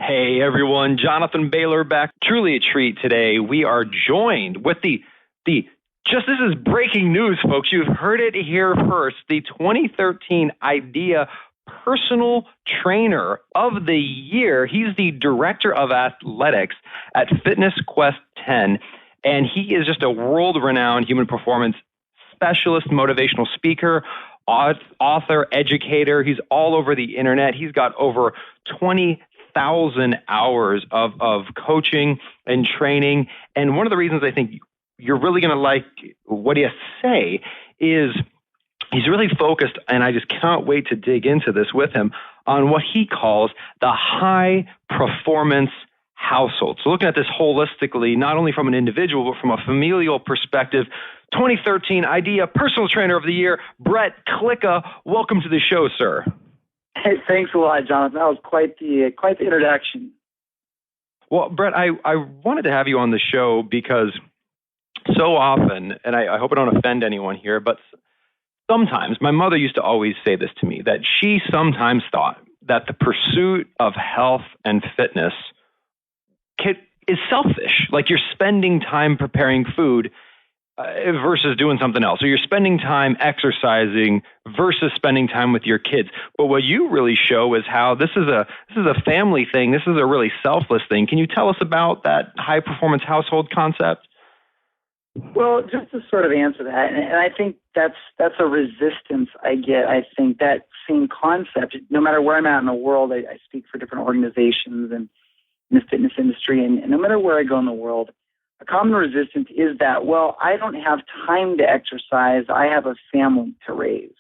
Hey everyone, Jonathan Bailor back. Truly a treat today. We are joined with this is breaking news, folks. You've heard it here first. The 2013 IDEA Personal Trainer of the Year. He's the Director of Athletics at Fitness Quest 10, and he is just a world-renowned human performance specialist, motivational speaker, author, educator. He's all over the internet. He's got over 20,000 hours of coaching and training. And one of the reasons I think you're really going to like what he has to say is he's really focused, and I just cannot wait to dig into this with him, on what he calls the high performance household. So looking at this holistically, not only from an individual, but from a familial perspective. 2013 IDEA Personal Trainer of the Year, Brett Klika. Welcome to the show, sir. Hey, thanks a lot, Jonathan. That was quite the introduction. Well, Brett, I wanted to have you on the show because so often, and I hope I don't offend anyone here, but sometimes, my mother used to always say this to me, that she sometimes thought that the pursuit of health and fitness is selfish. Like you're spending time preparing food versus doing something else. So you're spending time exercising versus spending time with your kids. But what you really show is how this is a family thing. This is a really selfless thing. Can you tell us about that high performance household concept? Well, just to sort of answer that, and I think that's a resistance I get. I think that same concept, no matter where I'm at in the world, I speak for different organizations and in the fitness industry, and no matter where I go in the world, a common resistance is that, well, I don't have time to exercise. I have a family to raise.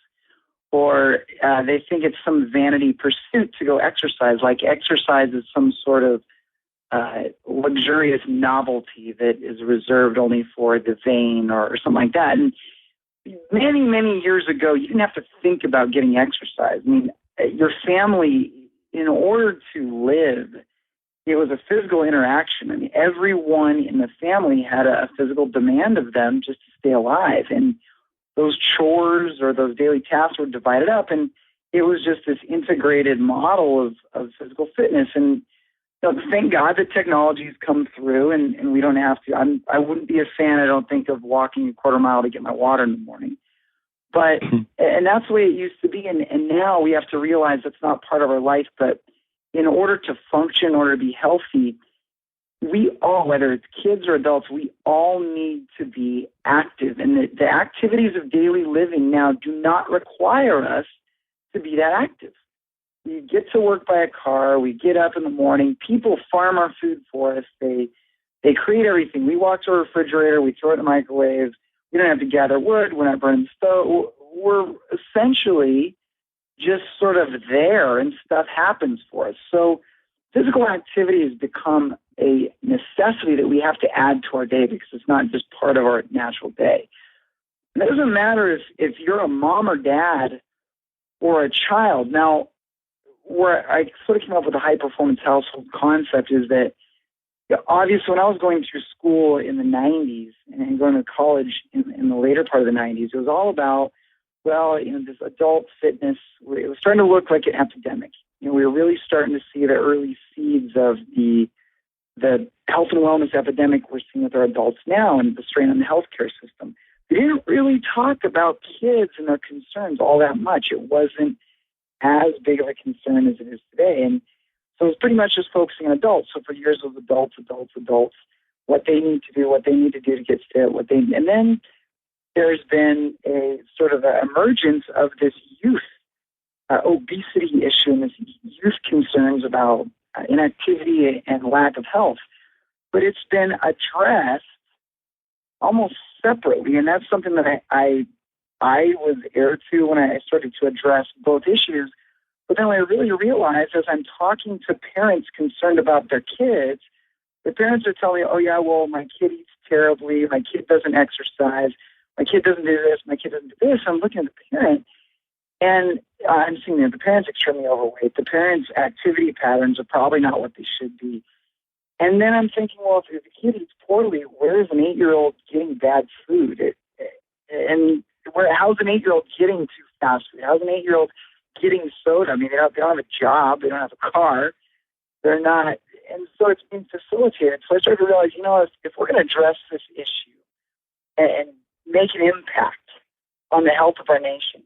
Or they think it's some vanity pursuit to go exercise, like exercise is some sort of luxurious novelty that is reserved only for the vain or something like that. And many, many years ago, you didn't have to think about getting exercise. I mean, your family, in order to live, it was a physical interaction. I mean, everyone in the family had a physical demand of them just to stay alive. And those chores or those daily tasks were divided up. And it was just this integrated model of physical fitness. And thank God that technology's come through and we don't have to. I wouldn't be a fan, I don't think, of walking a quarter mile to get my water in the morning. But, and that's the way it used to be. And now we have to realize that's not part of our life. But in order to function, in order to be healthy, we all, whether it's kids or adults, we all need to be active. And the activities of daily living now do not require us to be that active. We get to work by a car. We get up in the morning. People farm our food for us. They create everything. We walk to a refrigerator. We throw it in the microwave. We don't have to gather wood. We're not burning stove. We're essentially just sort of there, and stuff happens for us. So physical activity has become a necessity that we have to add to our day because it's not just part of our natural day. It doesn't matter if you're a mom or dad or a child. Now, where I sort of came up with the high-performance household concept is that, obviously, when I was going through school in the 90s and going to college in the later part of the 90s, it was all about, this adult fitness. It was starting to look like an epidemic. We were really starting to see the early seeds of the health and wellness epidemic we're seeing with our adults now and the strain on the healthcare system. We didn't really talk about kids and their concerns all that much. It wasn't as big of a concern as it is today. And so it's pretty much just focusing on adults. So for years it was adults, what they need to do to get fit, and then there's been a sort of an emergence of this youth obesity issue and this youth concerns about inactivity and lack of health. But it's been addressed almost separately, and that's something that I was heir to when I started to address both issues. But then I really realized as I'm talking to parents concerned about their kids, the parents are telling me, oh, yeah, well, my kid eats terribly, my kid doesn't exercise, my kid doesn't do this, my kid doesn't do this. I'm looking at the parent, and I'm seeing that the parent's extremely overweight. The parent's activity patterns are probably not what they should be. And then I'm thinking, well, if the kid eats poorly, where is an 8-year-old getting bad food? How's an 8-year-old getting to fast food? How's an 8-year-old getting soda? I mean, they don't have a job. They don't have a car. They're not. And so it's been facilitated. So I started to realize, if we're going to address this issue and make an impact on the health of our nation,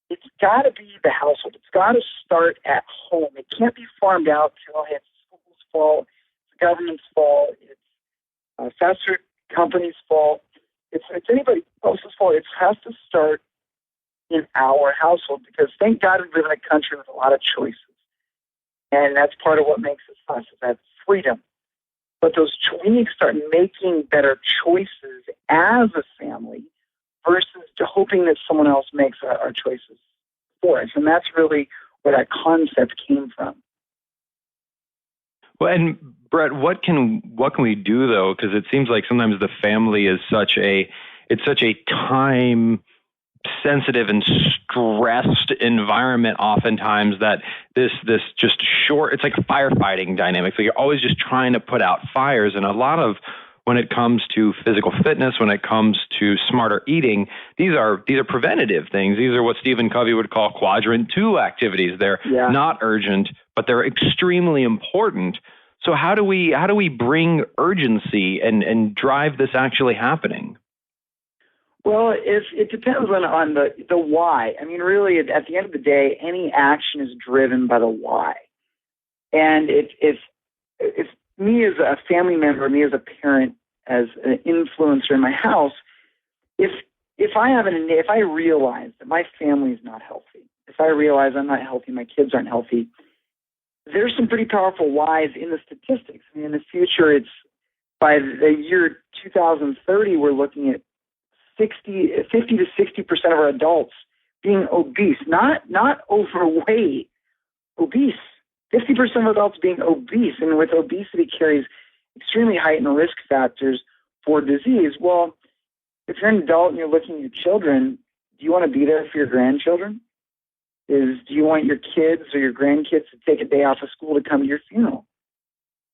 it's got to be the household. It's got to start at home. It can't be farmed out to, it's the school's fault, it's the government's fault, it's fast food company's fault, it's anybody else's fault. It has to start in our household, because thank God we live in a country with a lot of choices. And that's part of what makes us us, is that freedom. But we need to start making better choices as a family versus hoping that someone else makes our choices for us. And that's really where that concept came from. Well, and Brett, what can we do though? Because it seems like sometimes the family is such a time sensitive and stressed environment oftentimes that this just short, it's like a firefighting dynamic. So you're always just trying to put out fires. And a lot of, when it comes to physical fitness, when it comes to smarter eating, these are preventative things. These are what Stephen Covey would call quadrant 2 activities. They're not urgent, but they're extremely important. So how do we bring urgency and drive this actually happening? Well, it depends on the why. I mean, really, at the end of the day, any action is driven by the why. And if me as a family member, me as a parent, as an influencer in my house, if I realize that my family is not healthy, if I realize I'm not healthy, my kids aren't healthy, there's some pretty powerful whys in the statistics. I mean, in the future, it's by the year 2030, we're looking at 50 to 60% of our adults being obese, not overweight, obese. 50% of adults being obese, and with obesity carries extremely heightened risk factors for disease. Well, if you're an adult and you're looking at your children, do you want to be there for your grandchildren? Do you want your kids or your grandkids to take a day off of school to come to your funeral?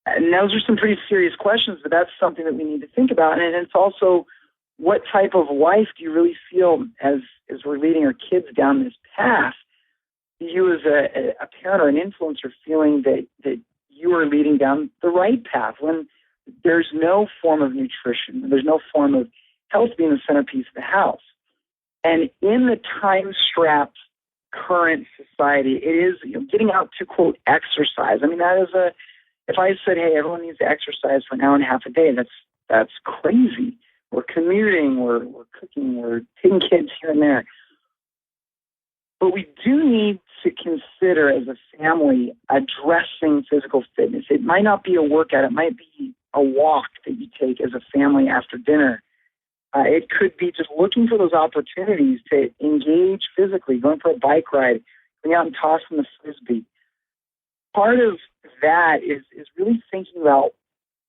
And those are some pretty serious questions, but that's something that we need to think about. And it's also, what type of life do you really feel as we're leading our kids down this path? Do you as a parent or an influencer feeling that you are leading down the right path when there's no form of nutrition, there's no form of health being the centerpiece of the house? And in the time-strapped current society, it is getting out to, quote, exercise. I mean, that is if I said, hey, everyone needs to exercise for an hour and a half a day, that's crazy. We're commuting, we're cooking, we're taking kids here and there. But we do need to consider as a family addressing physical fitness. It might not be a workout. It might be a walk that you take as a family after dinner. It could be just looking for those opportunities to engage physically, going for a bike ride, going out and tossing the Frisbee. Part of that is really thinking about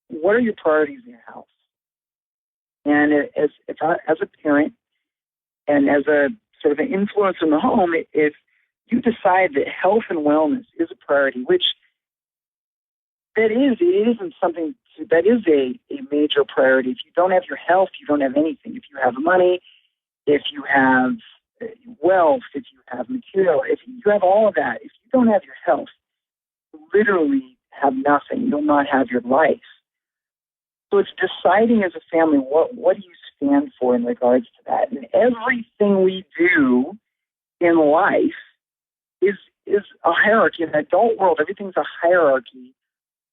what are your priorities in your house. And as a parent and as a sort of an influence in the home, if you decide that health and wellness is a priority, which it isn't something that is a major priority. If you don't have your health, you don't have anything. If you have money, if you have wealth, if you have material, if you have all of that, if you don't have your health, you literally have nothing. You'll not have your life. So it's deciding as a family, what do you stand for in regards to that? And everything we do in life is a hierarchy. In the adult world, everything's a hierarchy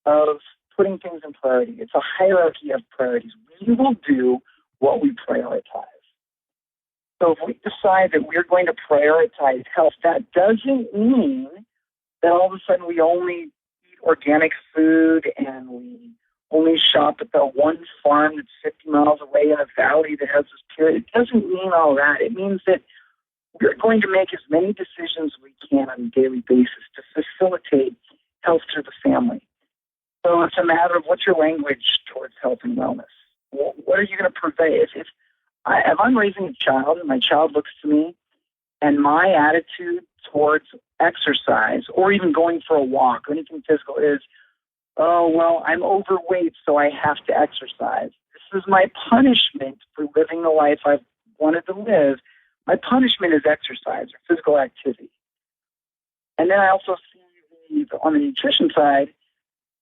of putting things in priority. It's a hierarchy of priorities. We will do what we prioritize. So if we decide that we're going to prioritize health, that doesn't mean that all of a sudden we only eat organic food and we only shop at the one farm that's 50 miles away in a valley that has this period. It doesn't mean all that. It means that we're going to make as many decisions as we can on a daily basis to facilitate health through the family. So it's a matter of what's your language towards health and wellness. What are you going to purvey? If I'm raising a child and my child looks to me and my attitude towards exercise or even going for a walk or anything physical is, oh, well, I'm overweight, so I have to exercise. This is my punishment for living the life I've wanted to live. My punishment is exercise or physical activity. And then I also see on the nutrition side,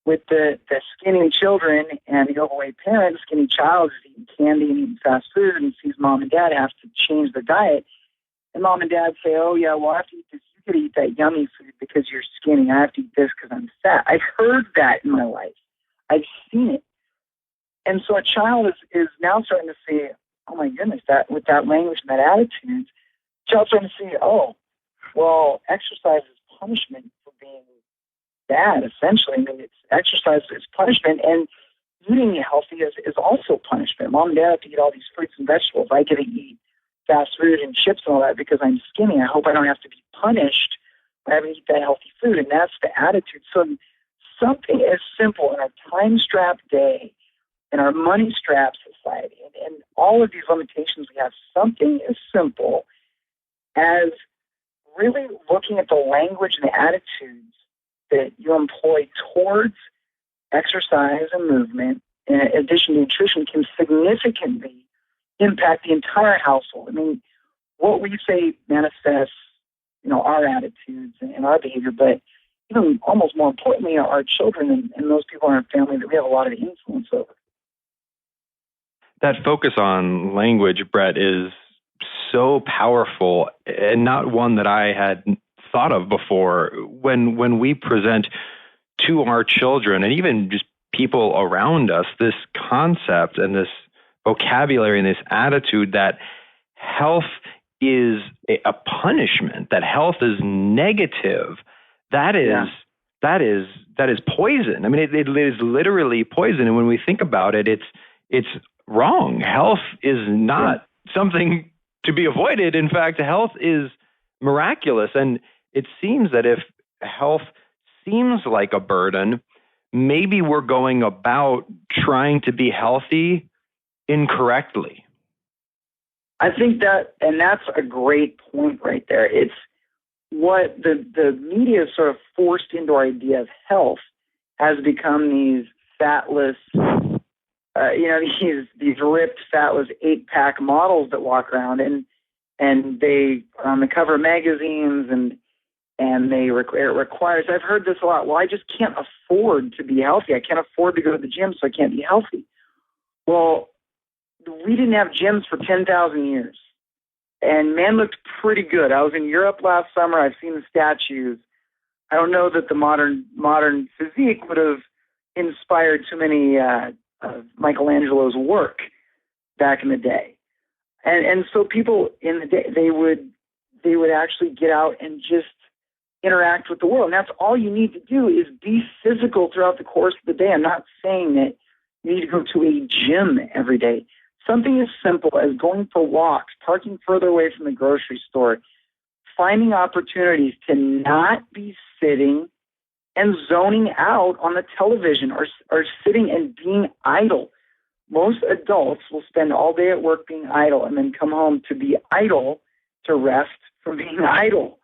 with the skinny children and the overweight parents, skinny child is eating candy and eating fast food and sees mom and dad have to change their diet. And mom and dad say, oh, yeah, well, I have to eat this. You could eat that yummy food because you're skinny. I have to eat this because I'm fat. I've heard that in my life. I've seen it. And so a child is now starting to say, oh, my goodness, that with that language and that attitude, child's starting to say, oh, well, exercise is punishment for being bad, essentially. I mean, it's exercise is punishment, and eating healthy is also punishment. Mom and dad have to eat all these fruits and vegetables. I get to eat fast food and chips and all that because I'm skinny. I hope I don't have to be punished by having to eat that healthy food, and that's the attitude. So something as simple in our time-strapped day, in our money-strapped society, and all of these limitations we have, something as simple as really looking at the language and the attitudes that you employ towards exercise and movement, in addition to nutrition, can significantly impact the entire household. I mean, what we say manifests, our attitudes and our behavior, but even almost more importantly, our children and those people in our family that we have a lot of influence over. That focus on language, Brett, is so powerful, and not one that I had thought of before. When we present to our children and even just people around us this concept and this vocabulary and this attitude that health is a punishment, that health is negative, that is poison. I mean, it is literally poison. And when we think about it, it's wrong. Health is not something to be avoided. In fact, health is miraculous. And it seems that if health seems like a burden, maybe we're going about trying to be healthy incorrectly. I think that's a great point right there. It's what the media sort of forced into our idea of health has become these fatless, these ripped, fatless 8-pack models that walk around and they are on the cover of magazines and it requires, I've heard this a lot, well, I just can't afford to be healthy. I can't afford to go to the gym, so I can't be healthy. Well, we didn't have gyms for 10,000 years. And man looked pretty good. I was in Europe last summer. I've seen the statues. I don't know that the modern physique would have inspired too many of Michelangelo's work back in the day. And so people in the day, they would actually get out and just interact with the world. And that's all you need to do is be physical throughout the course of the day. I'm not saying that you need to go to a gym every day. Something as simple as going for walks, parking further away from the grocery store, finding opportunities to not be sitting and zoning out on the television or sitting and being idle. Most adults will spend all day at work being idle and then come home to be idle, to rest from being idle.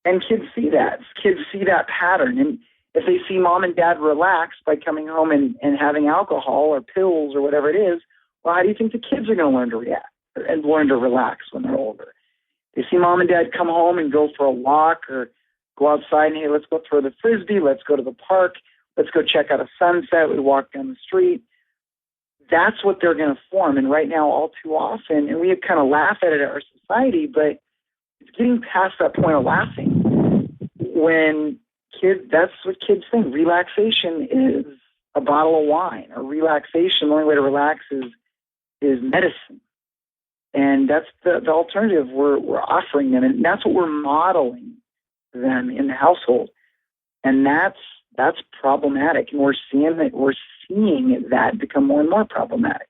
And kids see that. Kids see that pattern. And if they see mom and dad relax by coming home and having alcohol or pills or whatever it is, well, how do you think the kids are going to learn to react and learn to relax when they're older? They see mom and dad come home and go for a walk or go outside and, hey, let's go throw the Frisbee, let's go to the park, let's go check out a sunset, we walk down the street. That's what they're going to form. And right now, all too often, and we kind of laugh at it in our society, but it's getting past that point of laughing. When that's what kids think. Relaxation is a bottle of wine, or relaxation, the only way to relax is medicine. And that's the alternative we're offering them. And that's what we're modeling them in the household. And that's problematic. And we're seeing that become more and more problematic.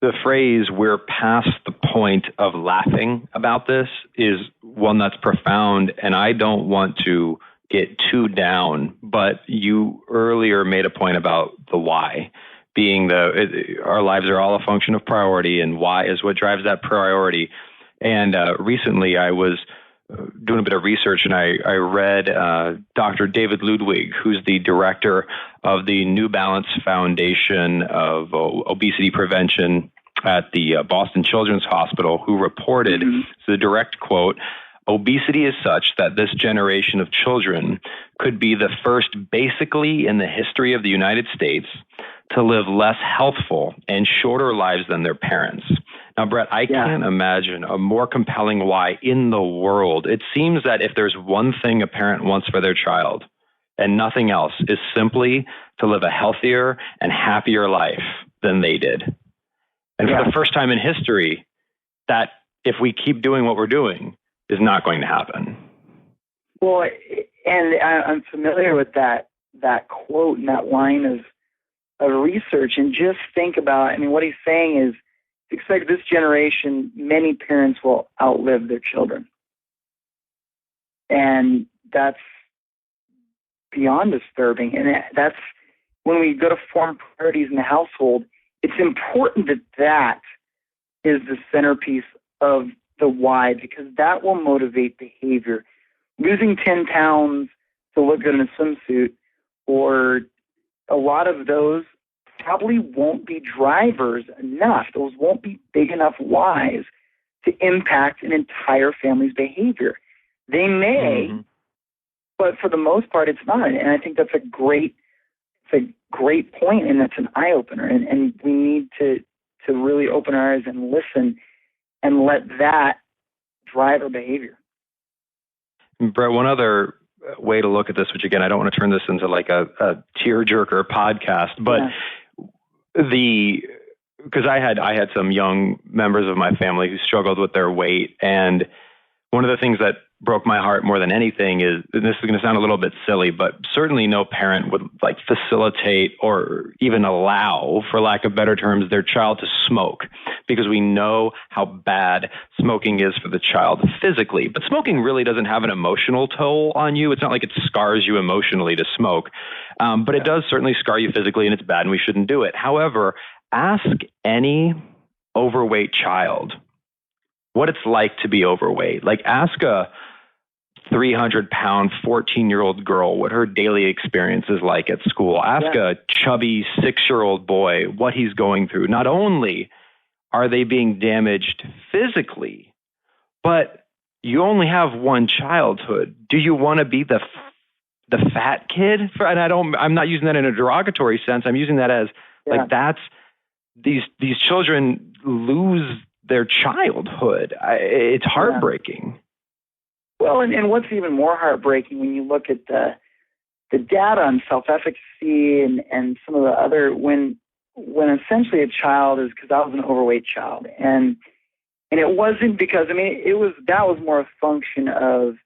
The phrase, we're past the point of laughing about this, is one that's profound, and I don't want to get too down, but you earlier made a point about the why, being our lives are all a function of priority, and why is what drives that priority. And recently I was doing a bit of research, and I read Dr. David Ludwig, who's the director of the New Balance Foundation of Obesity Prevention at the Boston Children's Hospital, who reported, the direct quote, obesity is such that this generation of children could be the first, basically in the history of the United States, to live less healthful and shorter lives than their parents. Now, Brett, I can't imagine a more compelling why in the world. It seems that if there's one thing a parent wants for their child and nothing else, is simply to live a healthier and happier life than they did. And for the first time in history, that if we keep doing what we're doing, is not going to happen. Well, and I'm familiar with that quote and that line of research. And just think about, I mean, what he's saying is, expect this generation, many parents will outlive their children. And that's beyond disturbing. And that's when we go to form priorities in the household, it's important that is the centerpiece of the why, because that will motivate behavior. Losing 10 pounds to look good in a swimsuit, or a lot of those probably won't be drivers enough. Those won't be big enough whys to impact an entire family's behavior. They may, but for the most part, it's not. And I think that's a great point, and that's an eye opener. And we need to really open our eyes and listen and let that drive our behavior. Brett, one other way to look at this, which again, I don't want to turn this into like a tearjerker podcast, but because I had some young members of my family who struggled with their weight, and one of the things that broke my heart more than anything is, and this is going to sound a little bit silly, but certainly no parent would like facilitate or even allow, for lack of better terms, their child to smoke, because we know how bad smoking is for the child physically. But smoking really doesn't have an emotional toll on you. It's not like it scars you emotionally to smoke, but it does certainly scar you physically, and it's bad, and we shouldn't do it. However, ask any overweight child what it's like to be overweight. Like, ask a 300-pound 14-year-old girl what her daily experience is like at school. Ask a chubby 6-year-old boy what he's going through. Not only are they being damaged physically, but you only have one childhood. Do you want to be the fat kid? And I'm not using that in a derogatory sense. I'm using that as like, that's these children lose their childhood. It's heartbreaking. Well, and what's even more heartbreaking when you look at the data on self-efficacy and some of the other, when essentially a child is, because I was an overweight child, and it wasn't because, I mean, that was more a function of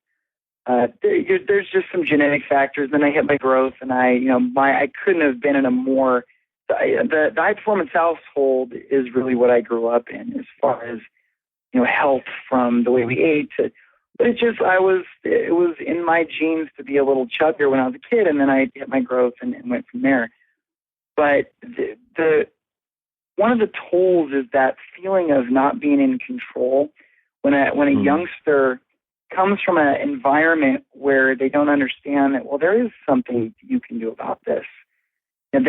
there's just some genetic factors. Then I hit my growth, and I couldn't have been in a more, the high performance household is really what I grew up in, as far as health, from the way we ate to. But it was in my genes to be a little chubbier when I was a kid, and then I hit my growth and went from there. But the one of the tolls is that feeling of not being in control. When a youngster comes from an environment where they don't understand that, well, there is something you can do about this, and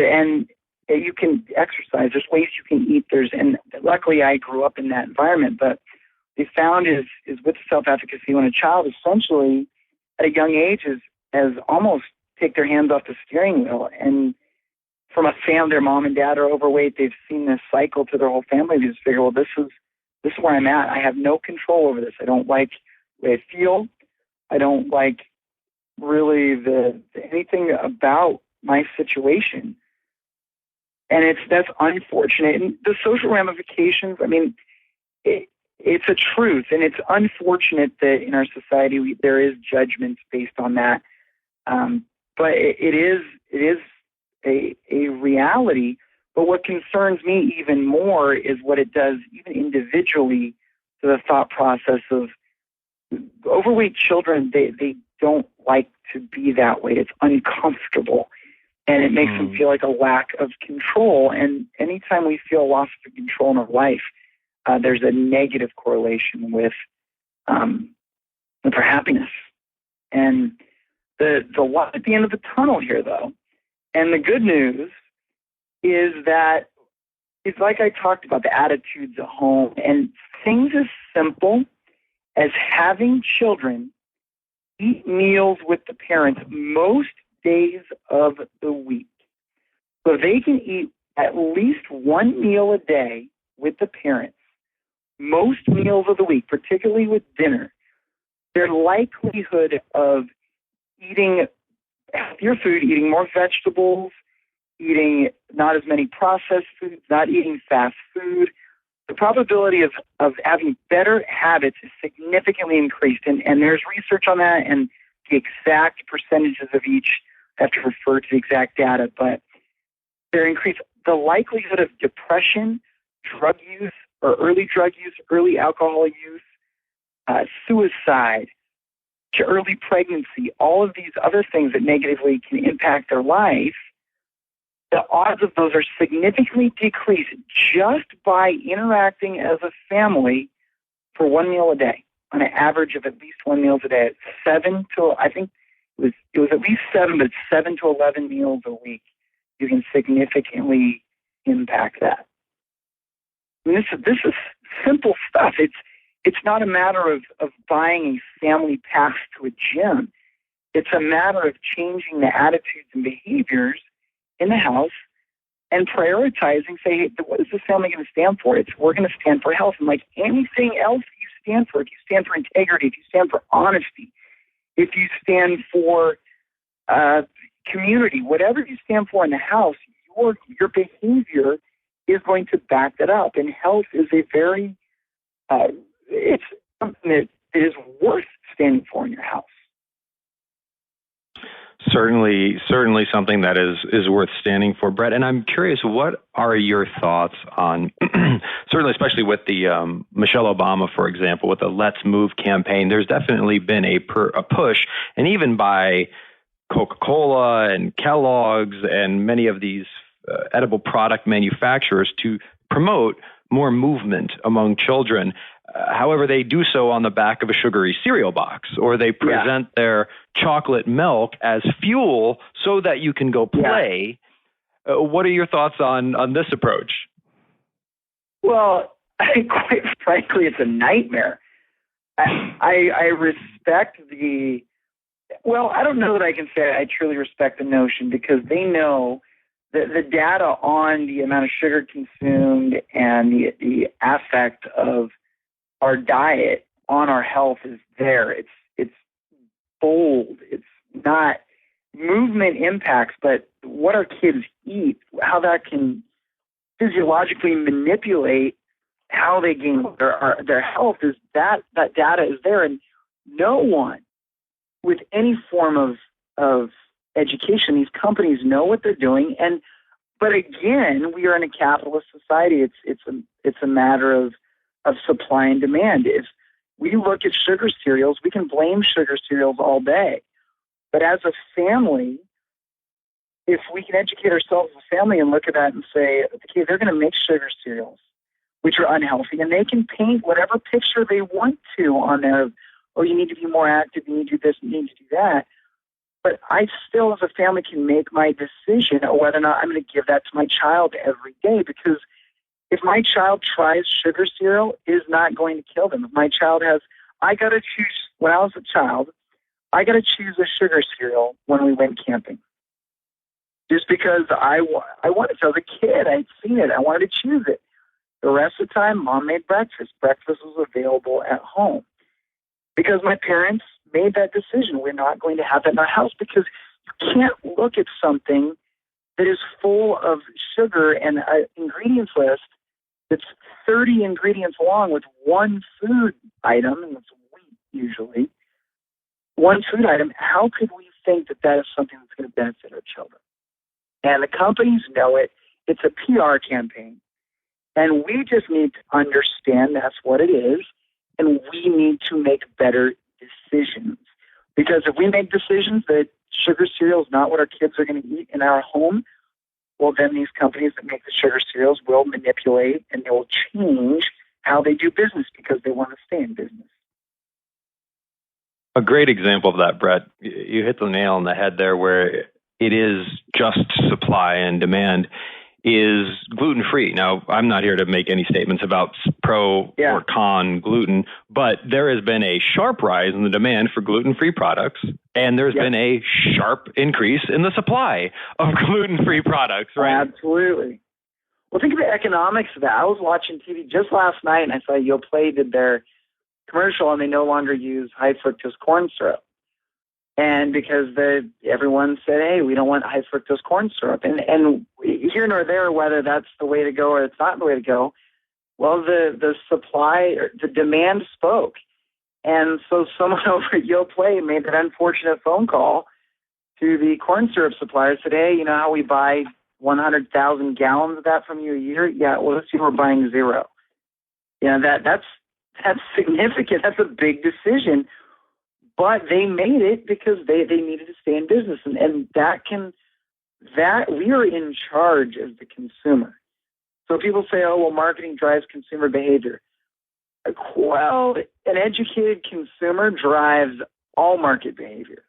you can exercise. There's ways you can eat. And luckily I grew up in that environment, but they found is with self-efficacy, when a child essentially at a young age has almost take their hands off the steering wheel, and from a family, their mom and dad are overweight, they've seen this cycle to their whole family. They just figure, well, this is where I'm at. I have no control over this. I don't like the way I feel. I don't like really anything about my situation. And that's unfortunate. And the social ramifications, I mean, it's a truth, and it's unfortunate that in our society there is judgments based on that. But it is a reality. But what concerns me even more is what it does even individually to the thought process of overweight children. They don't like to be that way. It's uncomfortable, and it makes them feel like a lack of control. And anytime we feel loss of control in our life, there's a negative correlation with our happiness. And the light at the end of the tunnel here, though, and the good news is that it's like I talked about, the attitudes at home, and things as simple as having children eat meals with the parents most days of the week. So they can eat at least one meal a day with the parents, most meals of the week, particularly with dinner. Their likelihood of eating healthier food, eating more vegetables, eating not as many processed foods, not eating fast food, the probability of having better habits is significantly increased. And there's research on that, and the exact percentages of each, I have to refer to the exact data, but they're increased. The likelihood of depression, drug use, or early drug use, early alcohol use, suicide, to early pregnancy, all of these other things that negatively can impact their life, the odds of those are significantly decreased just by interacting as a family for one meal a day, on an average of at least one meal a day. I think it was at least 7, but 7 to 11 meals a week. You can significantly impact that. And this is simple stuff. It's not a matter of buying a family pass to a gym. It's a matter of changing the attitudes and behaviors in the house and prioritizing, say, hey, what is this family going to stand for? We're going to stand for health. And like anything else you stand for, if you stand for integrity, if you stand for honesty, if you stand for community, whatever you stand for in the house, your behavior is going to back that up. And health is a very, it's something that is worth standing for in your house. Certainly something that is worth standing for, Brett. And I'm curious, what are your thoughts on, certainly especially with the Michelle Obama, for example, with the Let's Move campaign, there's definitely been a push, and even by Coca-Cola and Kellogg's and many of these edible product manufacturers to promote more movement among children. However, they do so on the back of a sugary cereal box, or they present their chocolate milk as fuel so that you can go play. Yeah. What are your thoughts on this approach? Well, quite frankly, it's a nightmare. I respect I don't know that I can say I truly respect the notion, because they know that the data on the amount of sugar consumed and the effect of our diet on our health is there. It's bold. It's not movement impacts, but what our kids eat, how that can physiologically manipulate how they gain their health, is that data is there. And no one with any form of education, these companies know what they're doing. But again, we are in a capitalist society. It's a matter of supply and demand. If we look at sugar cereals, we can blame sugar cereals all day. But as a family, if we can educate ourselves as a family and look at that and say, okay, they're going to make sugar cereals, which are unhealthy, and they can paint whatever picture they want to on there. Oh, you need to be more active, you need to do this, you need to do that. But I still, as a family, can make my decision of whether or not I'm going to give that to my child every day, because if my child tries sugar cereal, it is not going to kill them. If my child I got to choose, when I was a child, I got to choose a sugar cereal when we went camping. Just because I wanted to. As a kid, I'd seen it. I wanted to choose it. The rest of the time, Mom made breakfast. Breakfast was available at home. Because my parents made that decision. We're not going to have that in our house, because you can't look at something that is full of sugar and an ingredients list that's 30 ingredients long with one food item, and it's wheat usually, one food item. How could we think that that is something that's going to benefit our children? And the companies know it. It's a PR campaign. And we just need to understand that's what it is, and we need to make better decisions. Because if we make decisions that sugar cereal is not what our kids are going to eat in our home, well, then these companies that make the sugar cereals will manipulate, and they will change how they do business because they want to stay in business. A great example of that, Brett. You hit the nail on the head there, where it is just supply and demand. is gluten-free. Now, I'm not here to make any statements about pro or con gluten, but there has been a sharp rise in the demand for gluten-free products, and there's been a sharp increase in the supply of gluten-free products, right? Absolutely. Well, think of the economics of that. I was watching TV just last night, and I saw UCLA did their commercial, and they no longer use high fructose corn syrup. And because everyone said, hey, we don't want high fructose corn syrup. And here nor there, whether that's the way to go or it's not the way to go, well, the supply, the demand spoke. And so someone over at UCLA made that unfortunate phone call to the corn syrup supplier, said, hey, you know how we buy 100,000 gallons of that from you a year? Yeah, well, this year we're buying 0. You know, that's significant. That's a big decision. But they made it because they needed to stay in business. And that we are in charge as the consumer. So people say, oh, well, marketing drives consumer behavior. Well, an educated consumer drives all market behavior.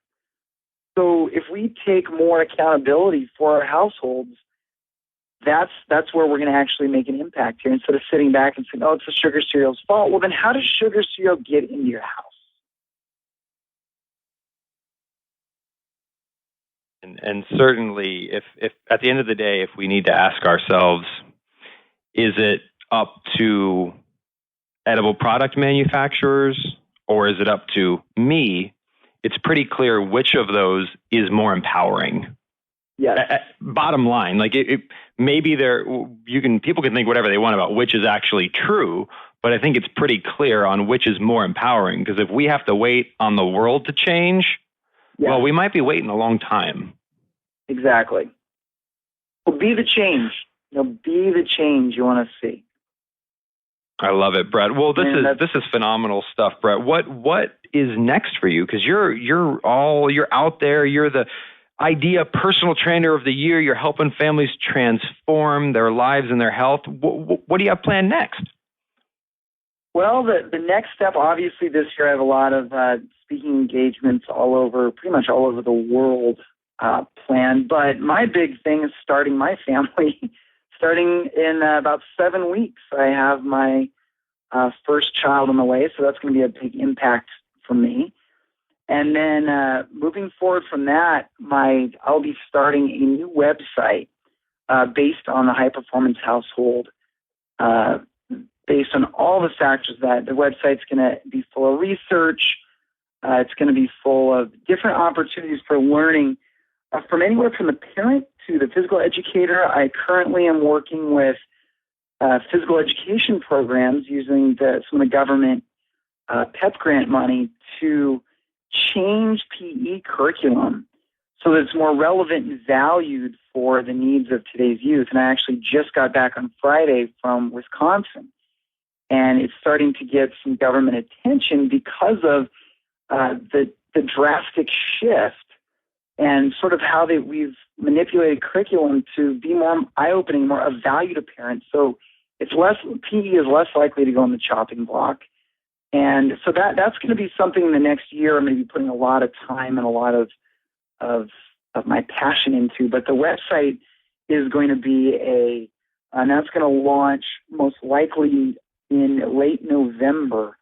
So if we take more accountability for our households, that's where we're going to actually make an impact here. Instead of sitting back and saying, oh, it's the sugar cereal's fault. Well, then how does sugar cereal get into your house? And certainly, if at the end of the day, if we need to ask ourselves, is it up to edible product manufacturers or is it up to me? It's pretty clear which of those is more empowering. Yes. Bottom line, like maybe people can think whatever they want about which is actually true, but I think it's pretty clear on which is more empowering. Because if we have to wait on the world to change, well, we might be waiting a long time. Exactly. Well, be the change. Be the change you want to see. I love it, Brett. Well, this is phenomenal stuff, Brett. What is next for you? Because you're out there. You're the IDEA Personal Trainer of the Year. You're helping families transform their lives and their health. What do you have planned next? Well, the next step, obviously, this year I have a lot of speaking engagements pretty much all over the world planned. But my big thing is starting my family. Starting in about 7 weeks, I have my first child on the way, so that's going to be a big impact for me. And then moving forward from that, I'll be starting a new website based on the high performance household. Based on all the factors that the website's going to be full of research. It's going to be full of different opportunities for learning from anywhere from the parent to the physical educator. I currently am working with physical education programs using some of the government PEP grant money to change PE curriculum so that it's more relevant and valued for the needs of today's youth. And I actually just got back on Friday from Wisconsin. And it's starting to get some government attention because of the drastic shift and sort of how we've manipulated curriculum to be more eye-opening, more of value to parents. So PE is less likely to go on the chopping block. And so that's going to be something in the next year I'm going to be putting a lot of time and a lot of my passion into. But the website is going to be and that's going to launch most likely in late November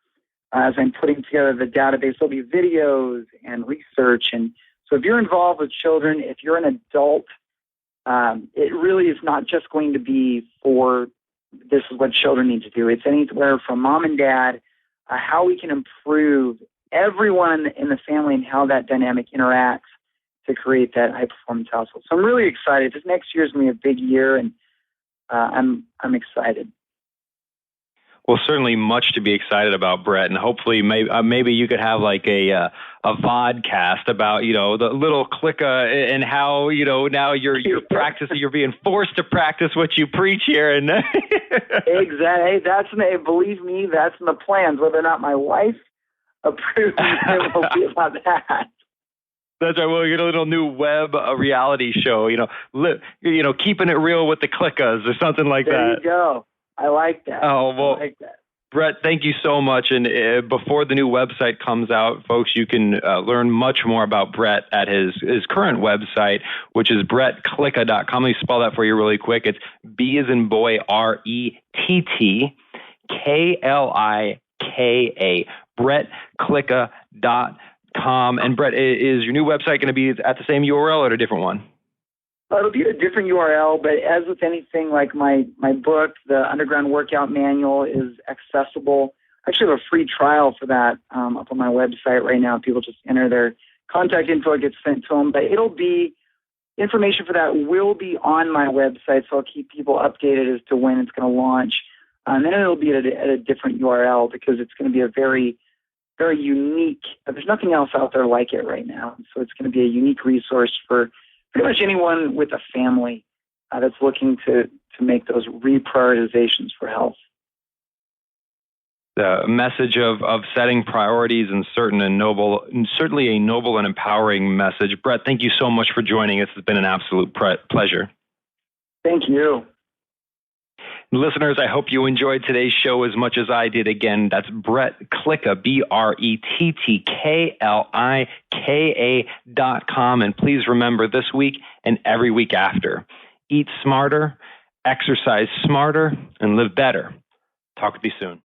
as I'm putting together the database. There'll be videos and research. And so if you're involved with children, if you're an adult, it really is not just going to be for this is what children need to do. It's anywhere from mom and dad, how we can improve everyone in the family and how that dynamic interacts to create that high-performance household. So I'm really excited. This next year is going to be a big year, and I'm excited. Well, certainly much to be excited about, Brett, and hopefully maybe you could have like a vodcast about, the little Klika and how, now you're practicing, you're being forced to practice what you preach here. And Exactly. Believe me, that's in the plans. Whether or not my wife approves, it will be about that. That's right. Well, you get a little new web reality show, keeping it real with the Klikas or something like that. There you go. I like that. Oh, well, I like that. Brett, thank you so much. And before the new website comes out, folks, you can learn much more about Brett at his current website, which is brettklika.com. Let me spell that for you really quick. It's B as in boy, RETTKLIKA, brettklika.com. And Brett, is your new website going to be at the same URL or a different one? It'll be a different URL, but as with anything like my book, the Underground Workout Manual is accessible. I actually have a free trial for that up on my website right now. People just enter their contact info, it gets sent to them. But information for that will be on my website, so I'll keep people updated as to when it's going to launch. And then it'll be at a different URL because it's going to be a very, very unique, there's nothing else out there like it right now. So it's going to be a unique resource for pretty much anyone with a family that's looking to make those reprioritizations for health. The message of setting priorities and certainly a noble and empowering message. Brett, thank you so much for joining us. It's been an absolute pleasure. Thank you. Listeners, I hope you enjoyed today's show as much as I did. Again, that's Brett Klika, BRETTKLIKA.com. And please remember, this week and every week after, eat smarter, exercise smarter, and live better. Talk with you soon.